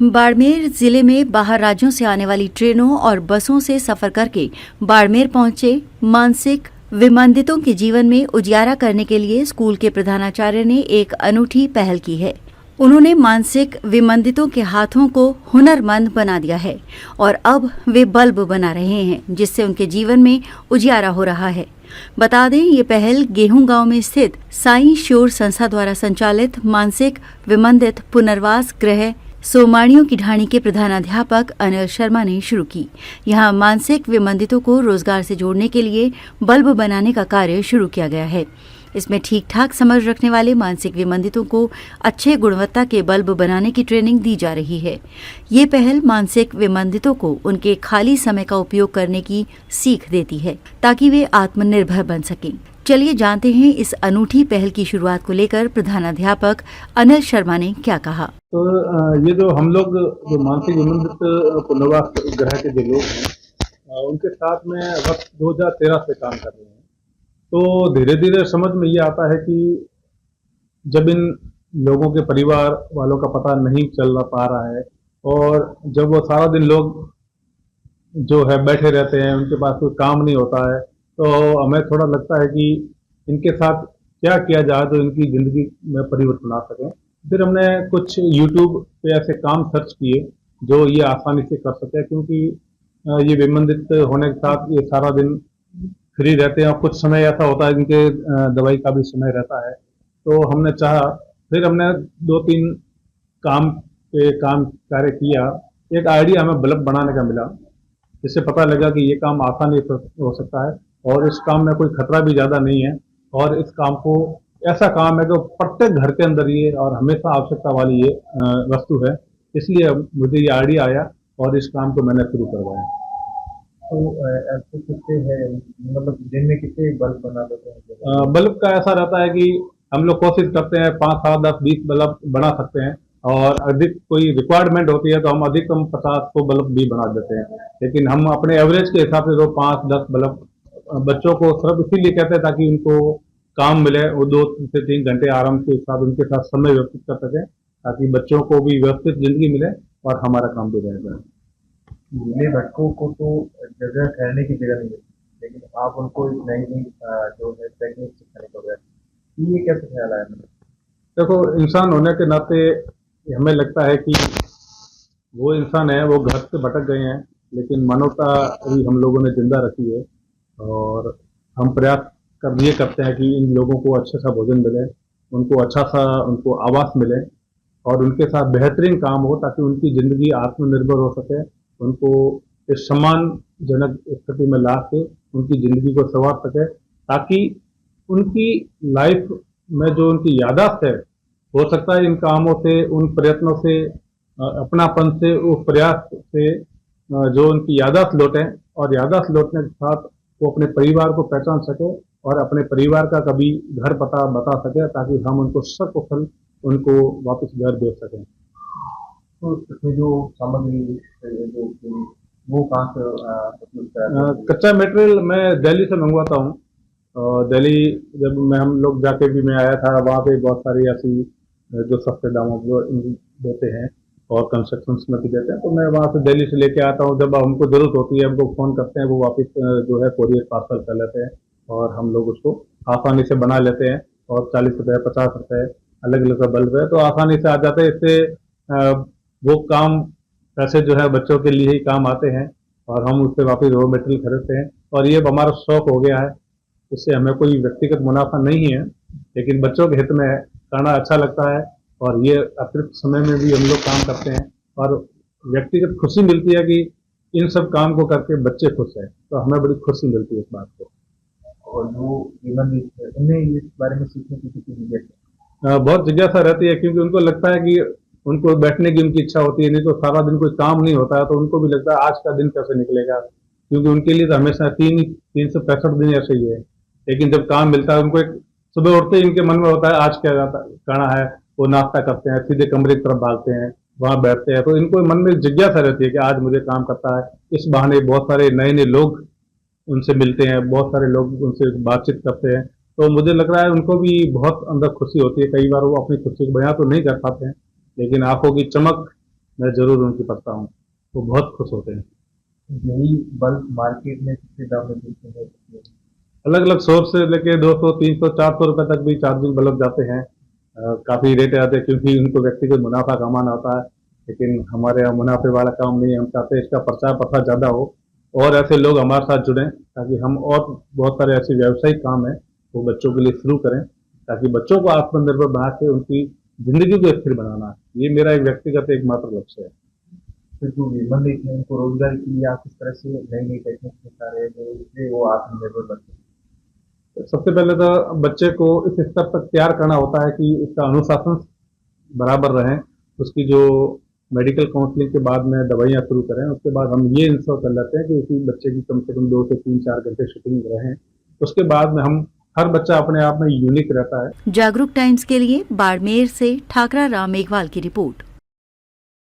बाड़मेर जिले में बाहर राज्यों से आने वाली ट्रेनों और बसों से सफर करके बाड़मेर पहुंचे मानसिक विमंदितों के जीवन में उजियारा करने के लिए स्कूल के प्रधानाचार्य ने एक अनूठी पहल की है। उन्होंने मानसिक विमंदितों के हाथों को हुनरमंद बना दिया है और अब वे बल्ब बना रहे हैं, जिससे उनके जीवन में उजियारा हो रहा है। बता दें, ये पहल गेहूं गांव में स्थित साईं शोर संस्था द्वारा संचालित मानसिक विमंदित पुनर्वास गृह सोमाणियों की ढाणी के प्रधानाध्यापक अनिल शर्मा ने शुरू की। यहां मानसिक विमंदितों को रोजगार से जोड़ने के लिए बल्ब बनाने का कार्य शुरू किया गया है। इसमें ठीक ठाक समझ रखने वाले मानसिक विमंदितों को अच्छे गुणवत्ता के बल्ब बनाने की ट्रेनिंग दी जा रही है। ये पहल मानसिक विमंदितों को उनके खाली समय का उपयोग करने की सीख देती है ताकि वे आत्मनिर्भर बन सकें। चलिए जानते हैं इस अनूठी पहल की शुरुआत को लेकर प्रधानाध्यापक अनिल शर्मा ने क्या कहा। तो ये जो हम लोग जो मानसिक विमंदित पुनर्वास गृह के जो लोग हैं उनके साथ में वर्ष 2013 से काम कर रहे हैं। तो धीरे धीरे समझ में ये आता है कि जब इन लोगों के परिवार वालों का पता नहीं चल पा रहा है और जब वो सारा दिन लोग जो है बैठे रहते हैं, उनके पास कोई काम नहीं होता है, तो हमें थोड़ा लगता है कि इनके साथ क्या किया जाए तो इनकी ज़िंदगी में परिवर्तन आ सके। फिर हमने कुछ YouTube पे ऐसे काम सर्च किए जो ये आसानी से कर सके, क्योंकि ये विमंदित होने के साथ ये सारा दिन फ्री रहते हैं और कुछ समय ऐसा होता है इनके दवाई का भी समय रहता है। तो हमने चाहा, फिर हमने 2-3 काम कार्य किया। एक आइडिया हमें बल्ब बनाने का मिला, जिससे पता लगा कि ये काम आसानी से हो सकता है और इस काम में कोई खतरा भी ज़्यादा नहीं है। और इस काम को ऐसा काम है जो प्रत्येक घर के अंदर ये और हमेशा आवश्यकता वाली ये वस्तु है, इसलिए मुझे ये आइडिया आया और इस काम को मैंने शुरू करवाया। तो ऐसे कितने हैं, मतलब दिन में कितने बल्ब बना देते हैं? बल्ब का ऐसा रहता है कि हम लोग कोशिश करते हैं 5, 7, 10, 20 बल्ब बना सकते हैं और अधिक कोई रिक्वायरमेंट होती है तो हम अधिकतम 50 बल्ब भी बना देते हैं। लेकिन हम अपने एवरेज के हिसाब से तो 5-10 बल्ब बच्चों को सिर्फ इसीलिए कहते हैं ताकि उनको काम मिले, वो 2 से 3 घंटे आराम के साथ उनके साथ समय व्यतीत कर सकें, ताकि बच्चों को भी व्यवस्थित जिंदगी मिले और हमारा काम भी रहेगा। गूंगे भटकों को तो जगह ठहरने की जगह नहीं मिलती, लेकिन आप उनको एक नई जो है टेक्निक सिखाने को गए, ये कैसे ख्याल आया? देखो, इंसान होने के नाते हमें लगता है कि वो इंसान है, वो घर से भटक गए हैं, लेकिन मानवता अभी हम लोगों ने जिंदा रखी है और हम प्रयास ये करते हैं कि इन लोगों को अच्छा सा भोजन मिले, उनको अच्छा सा उनको आवास मिले और उनके साथ बेहतरीन काम हो ताकि उनकी ज़िंदगी आत्मनिर्भर हो सके, उनको एक सम्मानजनक स्थिति में ला के उनकी ज़िंदगी को संवार सके, ताकि उनकी लाइफ में जो उनकी याददाश्त है, हो सकता है इन कामों से, उन प्रयत्नों से, अपनापन से, उस प्रयास से जो उनकी याददाश्त लौटे और याददाश्त लौटने के साथ वो अपने परिवार को पहचान सके और अपने परिवार का कभी घर पता बता सके, ताकि हम उनको सकुशल उनको वापस घर भेज सकें। तो इसमें जो सामग्री जो वो कहाँ से कच्चा मटेरियल मैं दिल्ली से मंगवाता हूँ। दिल्ली जब हम लोग जाके भी मैं आया था, वहाँ पे बहुत सारी ऐसी जो सस्ते दामों को देते हैं और कंस्ट्रक्शंस में भी देते हैं, तो मैं वहाँ से दिल्ली से लेके आता हूँ। जब हमको ज़रूरत होती है, हमको फ़ोन करते हैं, वो वापस जो है कोरियर पार्सल कर लेते हैं और हम लोग उसको आसानी से बना लेते हैं। और 40 रुपये, 50 रुपये अलग अलग बल्ब है, तो आसानी से आ जाते हैं। इससे वो काम पैसे जो है बच्चों के लिए ही काम आते हैं और हम उससे वापस रॉ मटेरियल खरीदते हैं और ये हमारा शौक हो गया है। इससे हमें कोई व्यक्तिगत मुनाफा नहीं है, लेकिन बच्चों के हित में करना अच्छा लगता है और ये अतिरिक्त समय में भी हम लोग काम करते हैं और व्यक्तिगत खुशी मिलती है कि इन सब काम को करके बच्चे खुश हैं, तो हमें बड़ी खुशी मिलती है इस बात को। और जो विमंदित है उन्हें इस बारे में सीखने की किसी जिज्ञासा बहुत जिज्ञासा रहती है, क्योंकि उनको लगता है कि उनको बैठने की उनकी इच्छा होती है, नहीं तो सारा दिन कोई काम नहीं होता है, तो उनको भी लगता है आज का दिन कैसे निकलेगा, क्योंकि उनके लिए तो हमेशा 365 दिन ऐसे ही है। लेकिन जब काम मिलता है, उनको एक सुबह उठते ही इनके मन में होता है आज क्या करना है, वो नाश्ता करते हैं, सीधे कमरे की तरफ भागते हैं, वहाँ बैठते हैं, तो इनको मन में जिज्ञासा रहती है कि आज मुझे काम करता है। इस बहाने बहुत सारे नए नए लोग उनसे मिलते हैं, बहुत सारे लोग उनसे बातचीत करते हैं, तो मुझे लग रहा है उनको भी बहुत अंदर खुशी होती है। कई बार वो अपनी खुशी को बयां तो नहीं कर पाते हैं, लेकिन आंखों की चमक मैं जरूर उनकी पढ़ता हूँ, वो बहुत खुश होते हैं। यही बल्ब मार्केट में कितने दाम में बेचते हैं? अलग अलग सोर्स से लेके 200, 300, 400 रुपए तक भी चार्जिंग बल्ब जाते हैं। काफी रेट आते हैं क्योंकि उनको व्यक्तिगत मुनाफा कमाना होता है, लेकिन हमारे यहाँ मुनाफे वाला काम नहीं है। हम चाहते हैं इसका प्रचार प्रसार ज्यादा हो और ऐसे लोग हमारे साथ जुड़ें, ताकि हम और बहुत सारे ऐसे व्यावसायिक काम है वो बच्चों के लिए शुरू करें, ताकि बच्चों को आत्मनिर्भर बना के उनकी जिंदगी को स्थिर बनाना है। ये मेरा एक व्यक्तिगत एकमात्र लक्ष्य है। तो जो विमल लेते हैं उनको रोजगार के लिए आप किस तरह से नई नई टेक्निक सिखा रहे हैं जो इससे वो आत्मनिर्भर बनते हैं? सबसे पहले तो बच्चे को इस स्तर तक तैयार करना होता है कि उसका अनुशासन बराबर रहे। उसकी जो मेडिकल काउंसलिंग के बाद में दवाइयाँ शुरू करें, उसके बाद हम ये इंश्योर कर लेते हैं कि उसी बच्चे की कम से कम 2 से 3-4 घंटे शूटिंग रहें। उसके बाद में हम हर बच्चा अपने आप में यूनिक रहता है। जागरूक टाइम्स के लिए बाड़मेर से ठाकरा राम मेघवाल की रिपोर्ट।